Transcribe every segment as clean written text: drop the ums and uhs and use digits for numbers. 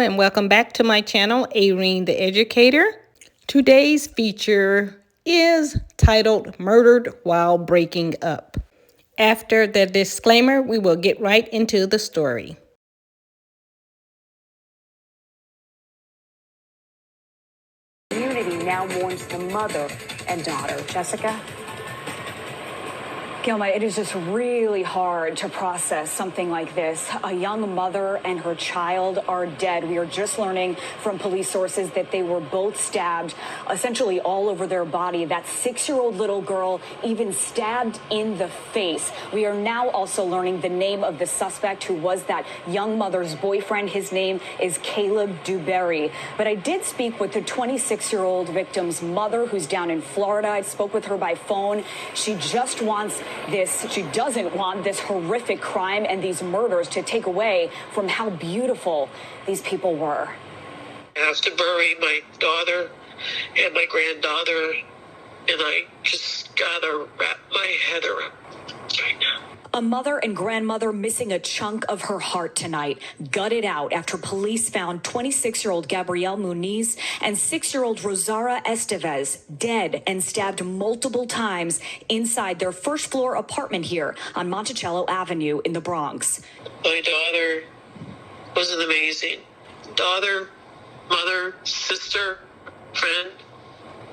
and welcome back to my channel, Aireen the Educator. Today's feature is titled Murdered While Breaking Up. After the disclaimer, we will get right into the story. Community now mourns the mother and daughter. Jessica? Gilma, it is just really hard to process something like this. A young mother and her child are dead. We are just learning from police sources that they were both stabbed essentially all over their body. That 6-year-old little girl even stabbed in the face. We are now also learning the name of the suspect who was that young mother's boyfriend. His name is Caleb Dewberry. But I did speak with the 26-year-old victim's mother who's down in Florida. I spoke with her by phone. She just wants she doesn't want this horrific crime and these murders to take away from how beautiful these people were. I have to bury my daughter and my granddaughter, and I just gotta wrap my head around right now. A mother and grandmother missing a chunk of her heart tonight, gutted out after police found 26-year-old Gabrielle Muniz and 6-year-old Rozara Estevez dead and stabbed multiple times inside their first-floor apartment here on Monticello Avenue in the Bronx. My daughter was an amazing daughter, mother, sister, friend.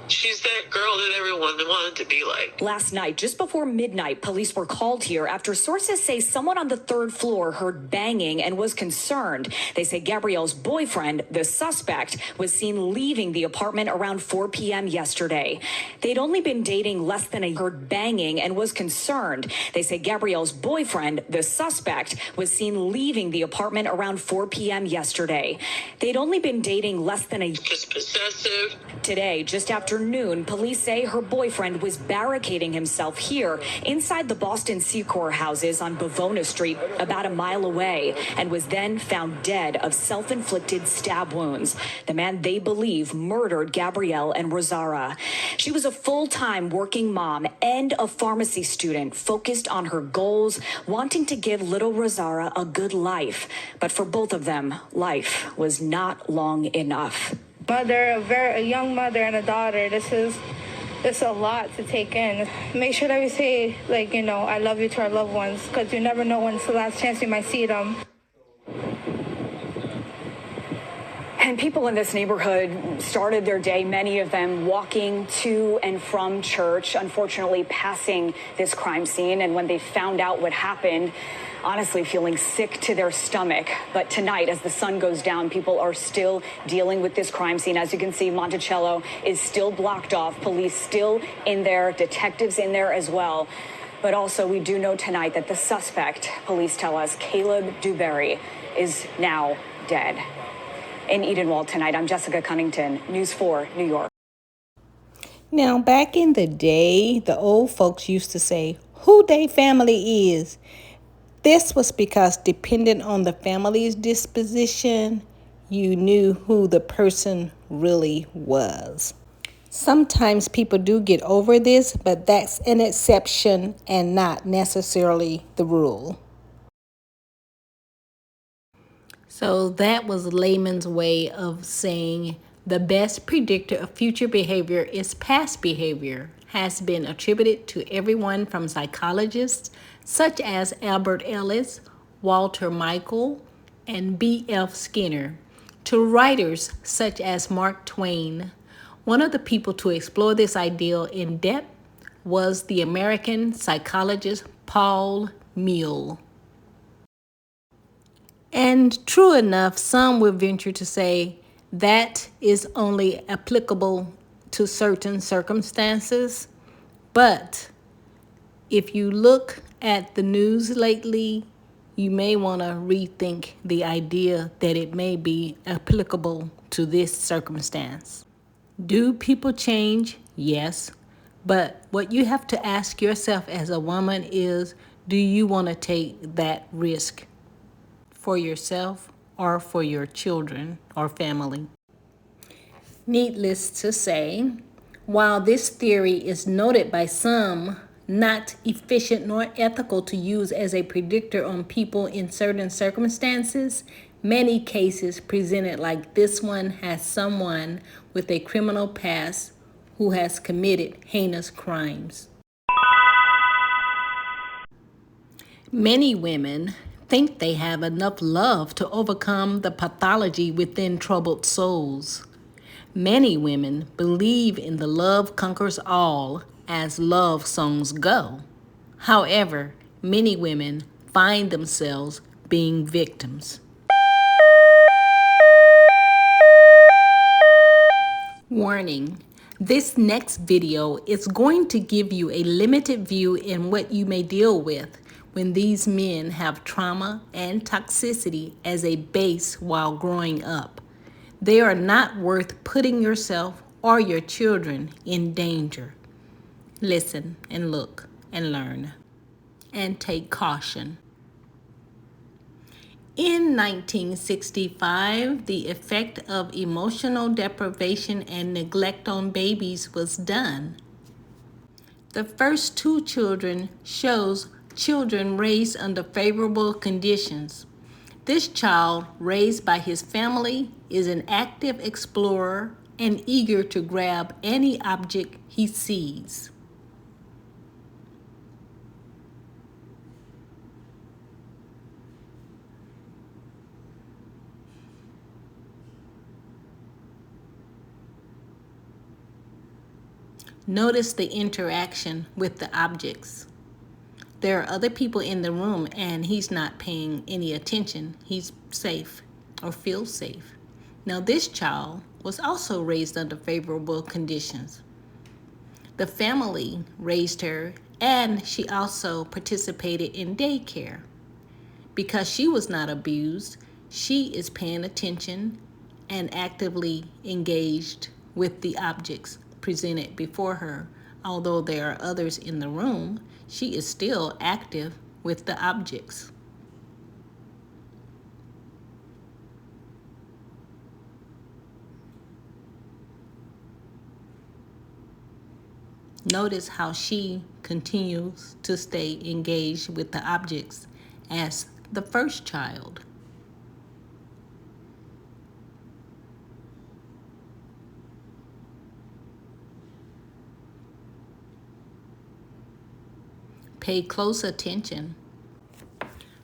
She's that girl that everyone wanted to be like. Last night, just before midnight, police were called here after sources say someone on the third floor heard banging and was concerned. They say Gabrielle's boyfriend, the suspect, was seen leaving the apartment around 4 p.m. yesterday. They'd only been dating less than a heard banging and was concerned. They say Gabrielle's boyfriend, the suspect, was seen leaving the apartment around 4 p.m. yesterday. They'd only been dating less than a just possessive. Today, just after noon, police say her boyfriend was barricading himself here inside the Boston Secor houses on Bavona Street, about a mile away, and was then found dead of self-inflicted stab wounds. The man they believe murdered Gabrielle and Rozara. She was a full-time working mom and a pharmacy student focused on her goals, wanting to give little Rozara a good life. But for both of them, life was not long enough. Mother, a young mother and a daughter, this is a lot to take in. Make sure that we say, I love you to our loved ones, because you never know when's the last chance you might see them. And people in this neighborhood started their day, many of them walking to and from church, unfortunately passing this crime scene. And when they found out what happened, honestly feeling sick to their stomach. But tonight, as the sun goes down, people are still dealing with this crime scene. As you can see, Monticello is still blocked off. Police still in there, detectives in there as well. But also, we do know tonight that the suspect, police tell us, Caleb Dewberry, is now dead. In Edenwald tonight, I'm Jessica Cunnington, News 4, New York. Now, back in the day, the old folks used to say, who they family is. This was because depending on the family's disposition, you knew who the person really was. Sometimes people do get over this, but that's an exception and not necessarily the rule. So that was layman's way of saying the best predictor of future behavior is past behavior, has been attributed to everyone from psychologists such as Albert Ellis, Walter Michael, and B.F. Skinner, to writers such as Mark Twain. One of the people to explore this ideal in depth was the American psychologist Paul Mule. And true enough, some would venture to say that is only applicable to certain circumstances. But if you look at the news lately, you may want to rethink the idea that it may be applicable to this circumstance. Do people change? Yes. But what you have to ask yourself as a woman is, do you want to take that risk for yourself or for your children or family? Needless to say, while this theory is noted by some not efficient nor ethical to use as a predictor on people in certain circumstances, Many cases presented like this one has someone with a criminal past who has committed heinous crimes. Many women think they have enough love to overcome the pathology within troubled souls. Many women believe in the love conquers all as love songs go. However, many women find themselves being victims. Warning, this next video is going to give you a limited view in what you may deal with when these men have trauma and toxicity as a base while growing up. They are not worth putting yourself or your children in danger. Listen and look and learn and take caution. In 1965, the effect of emotional deprivation and neglect on babies was done. The first two children shows children raised under favorable conditions. This child, raised by his family, is an active explorer and eager to grab any object he sees. Notice the interaction with the objects. There are other people in the room and he's not paying any attention. He's safe or feels safe. Now, this child was also raised under favorable conditions. The family raised her and she also participated in daycare. Because she was not abused, she is paying attention and actively engaged with the objects presented before her. Although there are others in the room, she is still active with the objects. Notice how she continues to stay engaged with the objects as the first child. Pay close attention.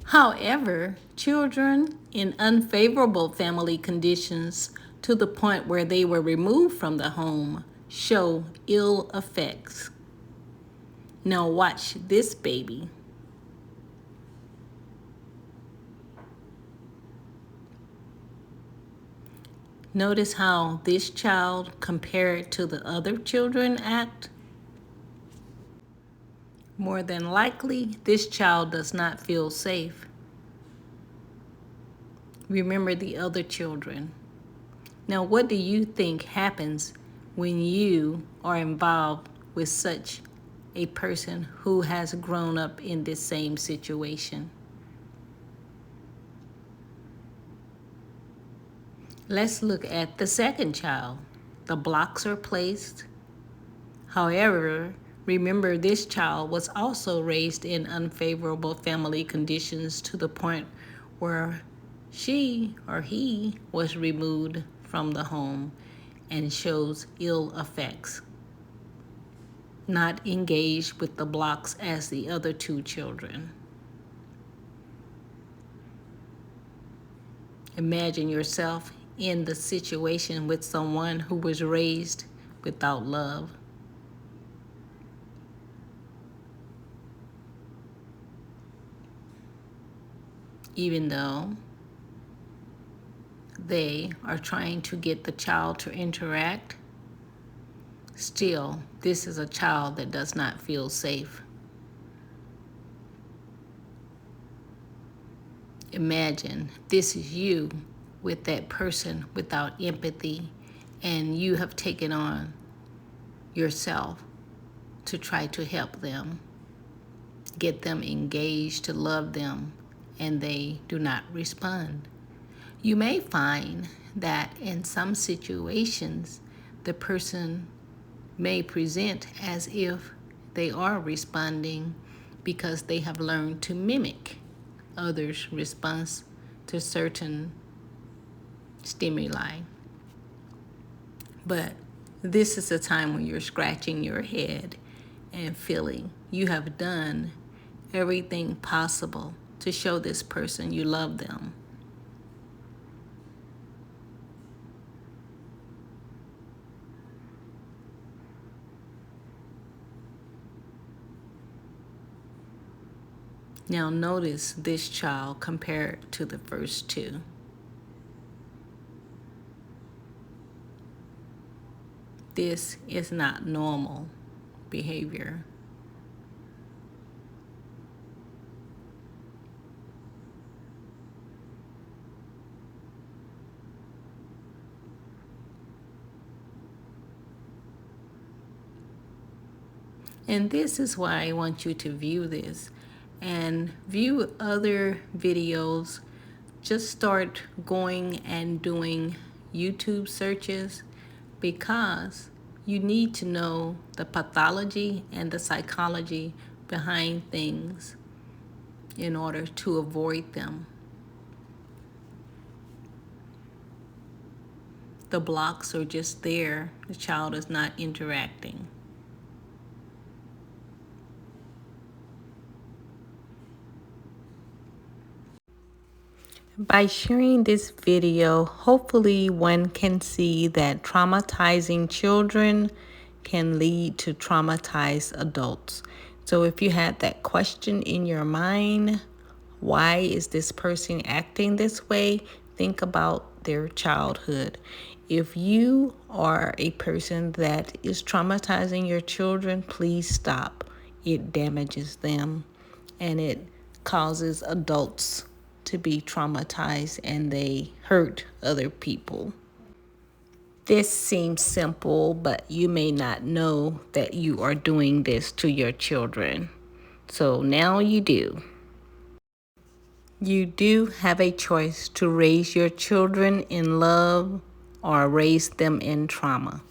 However, children in unfavorable family conditions to the point where they were removed from the home show ill effects. Now watch this baby. Notice how this child compared to the other children act. More than likely, this child does not feel safe. Remember the other children. Now, what do you think happens when you are involved with such a person who has grown up in this same situation? Let's look at the second child. The blocks are placed. However, remember this child was also raised in unfavorable family conditions to the point where she or he was removed from the home and shows ill effects. Not engaged with the blocks as the other two children. Imagine yourself in the situation with someone who was raised without love. Even though they are trying to get the child to interact, still, this is a child that does not feel safe. Imagine this is you with that person without empathy, and you have taken on yourself to try to help them, get them engaged, to love them, and they do not respond. You may find that in some situations, the person may present as if they are responding because they have learned to mimic others' response to certain stimuli. But this is a time when you're scratching your head and feeling you have done everything possible to show this person you love them. Now notice this child compared to the first two. This is not normal behavior. And this is why I want you to view this and view other videos. Just start going and doing YouTube searches, because you need to know the pathology and the psychology behind things in order to avoid them. The blocks are just there. The child is not interacting. By sharing this video, hopefully one can see that traumatizing children can lead to traumatized adults. So if you had that question in your mind, why is this person acting this way? Think about their childhood. If you are a person that is traumatizing your children, please stop. It damages them and it causes adults to be traumatized, and they hurt other people. This seems simple, but you may not know that you are doing this to your children. So now you do. You do have a choice to raise your children in love or raise them in trauma.